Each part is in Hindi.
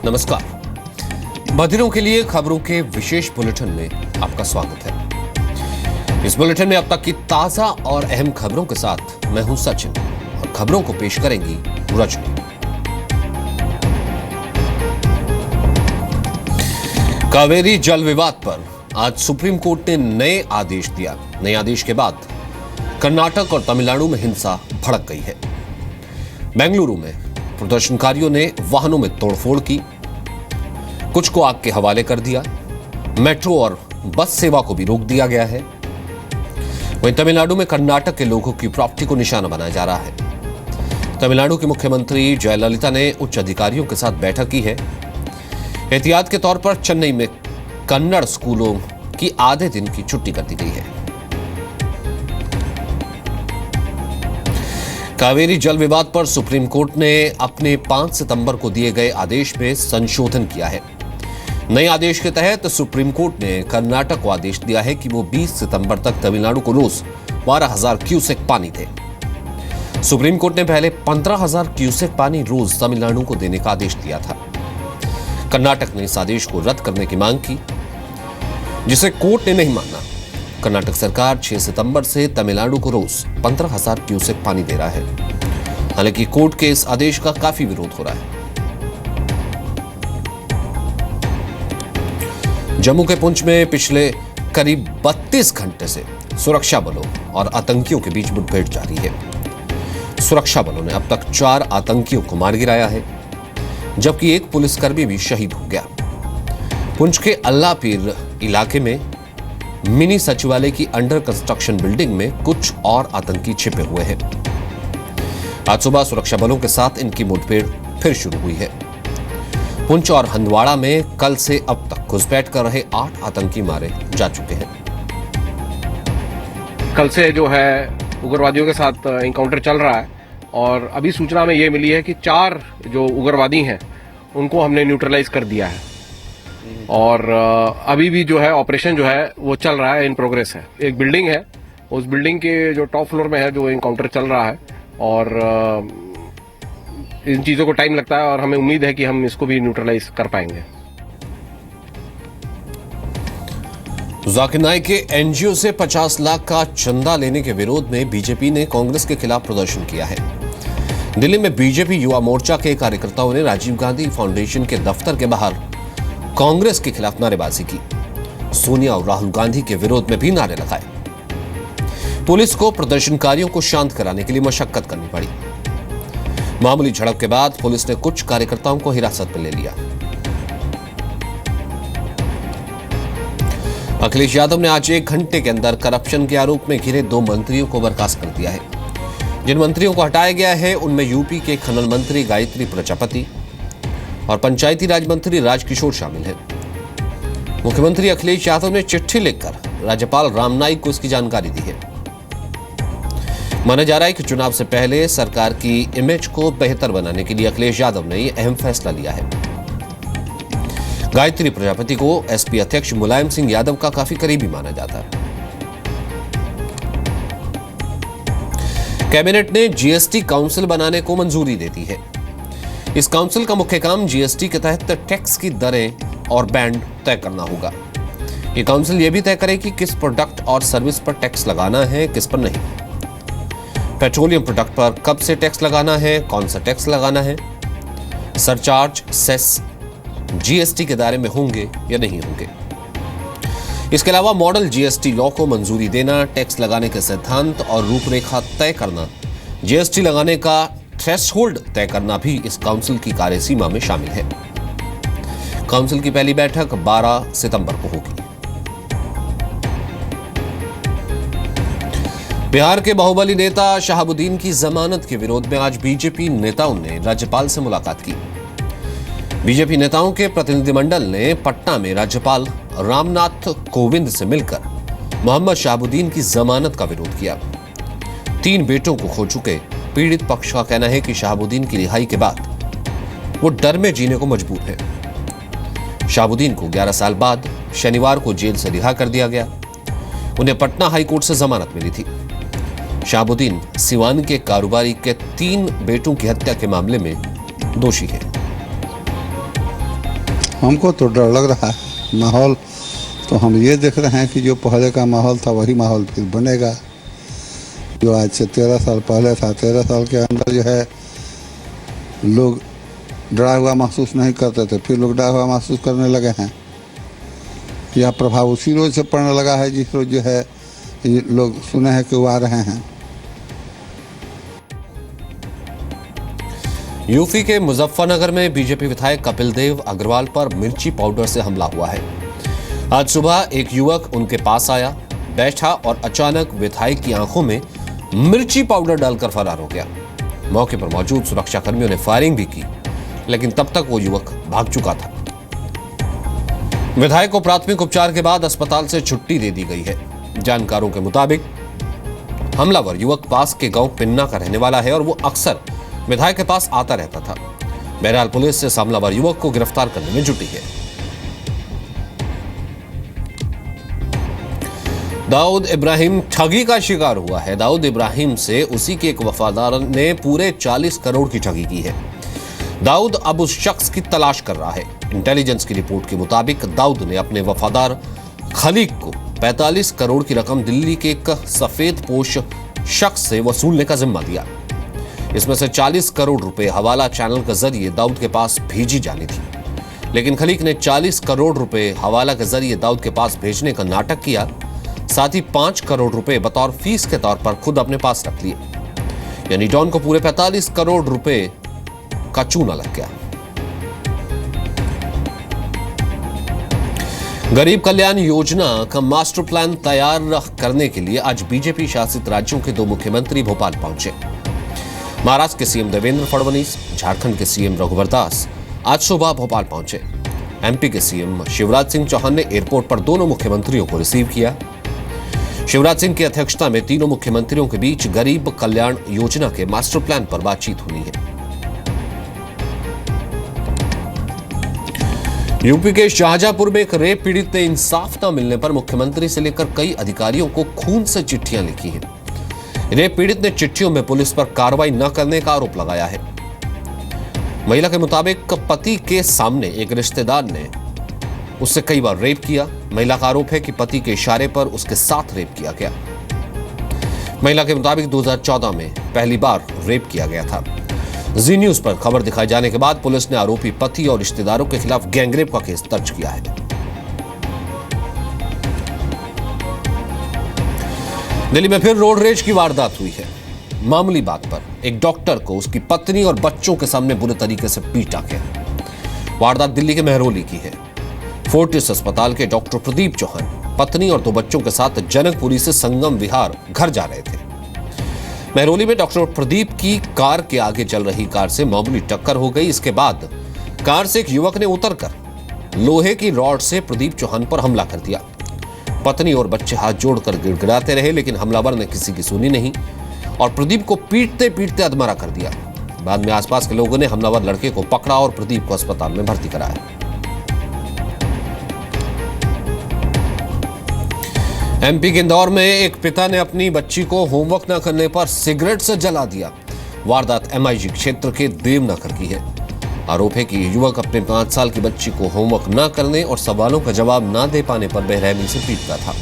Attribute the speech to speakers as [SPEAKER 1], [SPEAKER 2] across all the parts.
[SPEAKER 1] नमस्कार। बधिरों के लिए खबरों के विशेष बुलेटिन में आपका स्वागत है। इस बुलेटिन में अब तक की ताजा और अहम खबरों के साथ मैं हूं सचिन और खबरों को पेश करेंगी रजनी। कावेरी जल विवाद पर आज सुप्रीम कोर्ट ने नए आदेश दिया। नए आदेश के बाद कर्नाटक और तमिलनाडु में हिंसा भड़क गई है। बेंगलुरु में प्रदर्शनकारियों ने वाहनों में तोड़फोड़ की, कुछ को आग के हवाले कर दिया। मेट्रो और बस सेवा को भी रोक दिया गया है। वहीं तमिलनाडु में कर्नाटक के लोगों की प्रॉपर्टी को निशाना बनाया जा रहा है। तमिलनाडु की मुख्यमंत्री जयललिता ने उच्च अधिकारियों के साथ बैठक की है। एहतियात के तौर पर चेन्नई में कन्नड़ स्कूलों की आधे दिन की छुट्टी कर दी गई है। कावेरी जल विवाद पर सुप्रीम कोर्ट ने अपने 5 सितंबर को दिए गए आदेश में संशोधन किया है। नए आदेश के तहत सुप्रीम कोर्ट ने कर्नाटक को आदेश दिया है कि वो 20 सितंबर तक तमिलनाडु को रोज 12,000 क्यूसेक पानी दे। सुप्रीम कोर्ट ने पहले 15,000 क्यूसेक पानी रोज तमिलनाडु को देने का आदेश दिया था। कर्नाटक ने इस आदेश को रद्द करने की मांग की, जिसे कोर्ट ने नहीं माना। कर्नाटक सरकार 6 सितंबर से तमिलनाडु को रोज 15,000 क्यूसेक पानी दे रहा है। हालांकि कोर्ट के इस आदेश का काफी विरोध हो रहा है। जम्मू के पुंछ में पिछले करीब 32 घंटे से सुरक्षा बलों और आतंकियों के बीच मुठभेड़ जारी है। सुरक्षा बलों ने अब तक 4 आतंकियों को मार गिराया है, जबकि एक पुलिसकर्मी भी शहीद हो गया। पुंछ के अल्लापीर इलाके में मिनी सचिवालय की अंडर कंस्ट्रक्शन बिल्डिंग में कुछ और आतंकी छिपे हुए हैं। आज सुबह सुरक्षा बलों के साथ इनकी मुठभेड़ फिर शुरू हुई है। पुंछ और हंदवाड़ा में कल से अब तक घुसपैठ कर रहे 8 आतंकी मारे जा चुके हैं।
[SPEAKER 2] कल से जो है उग्रवादियों के साथ एनकाउंटर चल रहा है और अभी सूचना में ये मिली है कि 4 जो उग्रवादी हैं उनको हमने न्यूट्रलाइज कर दिया है और अभी भी जो है ऑपरेशन जो है वो चल रहा है, इन प्रोग्रेस है। एक बिल्डिंग है, उस बिल्डिंग के जो टॉप फ्लोर में है जो एनकाउंटर चल रहा है और इन चीज़ों को टाइम लगता है और हमें उम्मीद है कि हम इसको भी न्यूट्रलाइज कर पाएंगे।
[SPEAKER 1] जाकिर नाइक के एनजीओ से 50 लाख का चंदा लेने के विरोध में बीजेपी ने कांग्रेस के खिलाफ प्रदर्शन किया है। दिल्ली में बीजेपी युवा मोर्चा के कार्यकर्ताओं ने राजीव गांधी फाउंडेशन के दफ्तर के बाहर कांग्रेस के खिलाफ नारेबाजी की। सोनिया और राहुल गांधी के विरोध में भी नारे लगाए। पुलिस को प्रदर्शनकारियों को शांत कराने के लिए मशक्कत करनी पड़ी। मामूली झड़प के बाद पुलिस ने कुछ कार्यकर्ताओं को हिरासत में ले लिया। अखिलेश यादव ने आज 1 घंटे के अंदर करप्शन के आरोप में घिरे 2 मंत्रियों को बर्खास्त कर दिया है। जिन मंत्रियों को हटाया गया है उनमें यूपी के खनन मंत्री गायत्री प्रजापति और पंचायती राज मंत्री राजकिशोर शामिल हैं। मुख्यमंत्री अखिलेश यादव ने चिट्ठी लिखकर राज्यपाल राम नाईक को इसकी जानकारी दी है। माना जा रहा है कि चुनाव से पहले सरकार की इमेज को बेहतर बनाने के लिए अखिलेश यादव ने यह अहम फैसला लिया है। गायत्री प्रजापति को एसपी अध्यक्ष मुलायम सिंह यादव का काफी करीबी माना जाता है। कैबिनेट ने जीएसटी काउंसिल बनाने को मंजूरी दे दी है। इस काउंसिल का मुख्य काम जीएसटी के तहत टैक्स की दरें और बैंड तय करना होगा। यह काउंसिल यह भी तय करे कि किस प्रोडक्ट और सर्विस पर टैक्स लगाना है, किस पर नहीं। पेट्रोलियम प्रोडक्ट पर कब से टैक्स लगाना है, कौन सा टैक्स लगाना है, सरचार्ज, सेस जीएसटी के दायरे में होंगे या नहीं होंगे। इसके अलावा मॉडल जीएसटी लॉ को मंजूरी देना, टैक्स लगाने के सिद्धांत और रूपरेखा तय करना, जीएसटी लगाने का थ्रेशहोल्ड तय करना भी इस काउंसिल की कार्यसीमा में शामिल है। काउंसिल की पहली बैठक 12 सितंबर को होगी। बिहार के बाहुबली नेता शहाबुद्दीन की जमानत के विरोध में आज बीजेपी नेताओं ने राज्यपाल से मुलाकात की। बीजेपी नेताओं के प्रतिनिधिमंडल ने पटना में राज्यपाल रामनाथ कोविंद से मिलकर मोहम्मद शहाबुद्दीन की जमानत का विरोध किया। 3 बेटों को खो चुके पीड़ित पक्ष का कहना है कि शहाबुद्दीन की रिहाई के बाद वो डर में जीने को मजबूर है। शहाबुद्दीन को 11 साल बाद शनिवार को जेल से रिहा कर दिया गया। उन्हें पटना हाईकोर्ट से जमानत मिली थी। शहाबुद्दीन सिवान के कारोबारी के 3 बेटों की हत्या के मामले में दोषी है।
[SPEAKER 3] हमको तो डर लग रहा है। माहौल तो हम ये देख रहे हैं कि जो पहले का माहौल था वही माहौल फिर बनेगा। जो आज से 13 साल पहले था, 13 साल के अंदर जो है लोग डरा हुआ महसूस नहीं करते थे, फिर लोग डरा हुआ महसूस करने लगे हैं। यह प्रभाव उसी रोज से पड़ने लगा है जिस रोज जो है ये लोग सुने हैं कि वो आ रहे हैं।
[SPEAKER 1] यूपी के मुजफ्फरनगर में बीजेपी विधायक कपिल देव अग्रवाल पर मिर्ची पाउडर से हमला हुआ है। आज सुबह एक युवक उनके पास आया, बैठा और अचानक विधायक की आंखों में मिर्ची पाउडर डालकर फरार हो गया। मौके पर मौजूद सुरक्षा कर्मियों ने फायरिंग भी की, लेकिन तब तक वो युवक भाग चुका था। विधायक को प्राथमिक उपचार के बाद अस्पताल से छुट्टी दे दी गई है। जानकारों के मुताबिक हमलावर युवक पास के गांव पिन्ना का रहने वाला है और वो अक्सर विधायक के पास आता रहता था। बहरहाल पुलिस इस हमलावर युवक को गिरफ्तार करने में जुटी है। दाऊद इब्राहिम ठगी का शिकार हुआ है। दाऊद इब्राहिम से उसी के एक वफादार ने पूरे 40 करोड़ की ठगी की है। दाऊद अब उस शख्स की तलाश कर रहा है। इंटेलिजेंस की रिपोर्ट के मुताबिक दाऊद ने अपने वफादार खलीक को 45 करोड़ की रकम दिल्ली के एक सफेद पोश शख्स से वसूलने का जिम्मा दिया। इसमें से 40 करोड़ रुपए हवाला चैनल के जरिए दाऊद के पास भेजी जानी थी, लेकिन खलीक ने 40 करोड़ रुपए हवाला के जरिए दाऊद के पास भेजने का नाटक किया। साथ ही 5 करोड़ रुपए बतौर फीस के तौर पर खुद अपने पास रख लिए, यानी डॉन को पूरे 45 करोड़ रुपए का चूना लग गया। गरीब कल्याण योजना का मास्टर प्लान तैयार करने के लिए आज बीजेपी शासित राज्यों के 2 मुख्यमंत्री भोपाल पहुंचे। महाराष्ट्र के सीएम देवेंद्र फडणवीस, झारखंड के सीएम रघुवर दास आज सुबह भोपाल पहुंचे। एमपी के सीएम शिवराज सिंह चौहान ने एयरपोर्ट पर दोनों मुख्यमंत्रियों को रिसीव किया। शिवराज सिंह की अध्यक्षता में तीनों मुख्यमंत्रियों के बीच गरीब कल्याण योजना के मास्टर प्लान पर बातचीत हुई है। यूपी के शाहजहांपुर में एक रेप पीड़ित ने इंसाफ न मिलने पर मुख्यमंत्री से लेकर कई अधिकारियों को खून से चिट्ठियां लिखी हैं। रेप पीड़ित ने चिट्ठियों में पुलिस पर कार्रवाई न करने का आरोप लगाया है। महिला के मुताबिक पति के सामने एक रिश्तेदार ने उससे कई बार रेप किया। महिला का आरोप है कि पति के इशारे पर उसके साथ रेप किया गया। महिला के मुताबिक 2014 में पहली बार रेप किया गया था। जी न्यूज पर खबर दिखाए जाने के बाद पुलिस ने आरोपी पति और रिश्तेदारों के खिलाफ गैंगरेप का केस दर्ज किया है। दिल्ली में फिर रोड रेज की वारदात हुई है। मामूली बात पर एक डॉक्टर को उसकी पत्नी और बच्चों के सामने बुरे तरीके से पीटा गया। वारदात दिल्ली के मेहरौली की है। फोर्टिस अस्पताल के डॉक्टर प्रदीप चौहान पत्नी और 2 बच्चों के साथ जनकपुरी से संगम विहार घर जा रहे थे। मेहरौली में डॉक्टर प्रदीप की कार के आगे चल रही कार से मामूली टक्कर हो गई। इसके बाद कार से एक युवक ने उतरकर लोहे की रॉड से प्रदीप चौहान पर हमला कर दिया। पत्नी और बच्चे हाथ जोड़कर गिड़गिड़ाते रहे, लेकिन हमलावर ने किसी की सुनी नहीं और प्रदीप को पीटते पीटते अधमरा कर दिया। बाद में आसपास के लोगों ने हमलावर लड़के को पकड़ा और प्रदीप को अस्पताल में भर्ती कराया। एमपी के इंदौर में एक पिता ने अपनी बच्ची को होमवर्क न करने पर सिगरेट से जला दिया। वारदात एमआईजी क्षेत्र के देवनगर की है। आरोप है कि युवक अपने 5 साल की बच्ची को होमवर्क न करने और सवालों का जवाब न दे पाने पर बेरहमी से पीटता था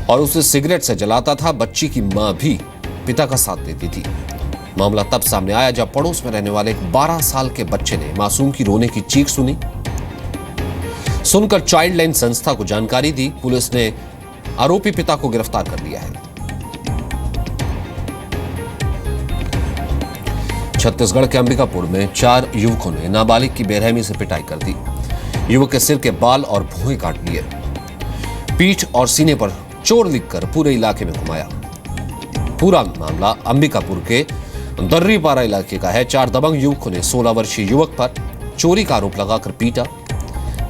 [SPEAKER 1] और उसे सिगरेट से जलाता था। बच्ची की मां भी पिता का साथ देती थी। मामला तब सामने आया जब पड़ोस में रहने वाले एक 12 साल के बच्चे ने मासूम की रोने की चीख सुनी। सुनकर चाइल्ड लाइन संस्था को जानकारी दी। पुलिस ने आरोपी पिता को गिरफ्तार कर लिया है। छत्तीसगढ़ के अंबिकापुर में 4 युवकों ने नाबालिग की बेरहमी से पिटाई कर दी। युवक के सिर के बाल और भौहें काट लिए, पीठ और सीने पर चोर लिखकर पूरे इलाके में घुमाया। पूरा मामला अंबिकापुर के दर्रीपारा इलाके का है। 4 दबंग युवकों ने 16 वर्षीय युवक पर चोरी का आरोप लगाकर पीटा।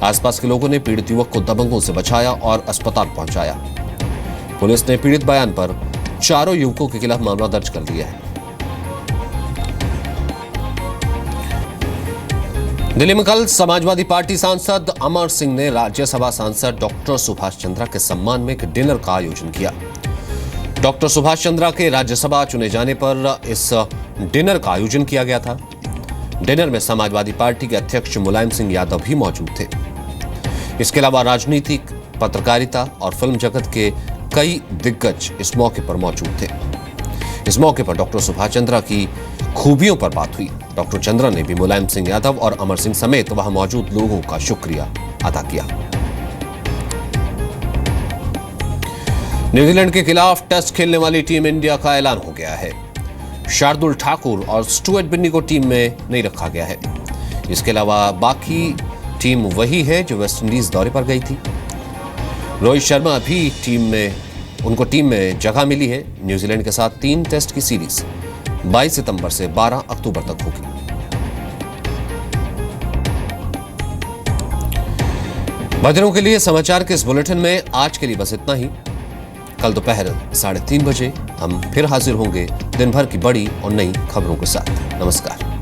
[SPEAKER 1] आसपास के लोगों ने पीड़ित युवक को दबंगों से बचाया और अस्पताल पहुंचाया। पुलिस ने पीड़ित बयान पर चारों युवकों के खिलाफ मामला दर्ज कर लिया है। दिल्ली में कल समाजवादी पार्टी सांसद अमर सिंह ने राज्यसभा सांसद डॉक्टर सुभाष चंद्रा के सम्मान में एक डिनर का आयोजन किया। डॉक्टर सुभाष चंद्रा के राज्यसभा चुने जाने पर इस डिनर का आयोजन किया गया था। डिनर में समाजवादी पार्टी के अध्यक्ष मुलायम सिंह यादव भी मौजूद थे। इसके अलावा राजनीतिक, पत्रकारिता और फिल्म जगत के कई दिग्गज इस मौके पर मौजूद थे। इस मौके पर डॉक्टर सुभाष चंद्रा की खूबियों पर बात हुई। डॉक्टर चंद्रा ने भी मुलायम सिंह यादव और अमर सिंह समेत वहां मौजूद लोगों का शुक्रिया अदा किया। न्यूजीलैंड के खिलाफ टेस्ट खेलने वाली टीम इंडिया का ऐलान हो गया है। शार्दुल ठाकुर और स्टुअर्ट बिन्नी को टीम में नहीं रखा गया है। इसके अलावा बाकी टीम वही है जो वेस्टइंडीज दौरे पर गई थी। रोहित शर्मा भी उनको टीम में जगह मिली है। न्यूजीलैंड के साथ 3 टेस्ट की सीरीज 22 सितंबर से 12 अक्टूबर तक होगी। बजरों के लिए समाचार के इस बुलेटिन में आज के लिए बस इतना ही। कल दोपहर 3:30 बजे हम फिर हाजिर होंगे दिन भर की बड़ी और नई खबरों के साथ। नमस्कार।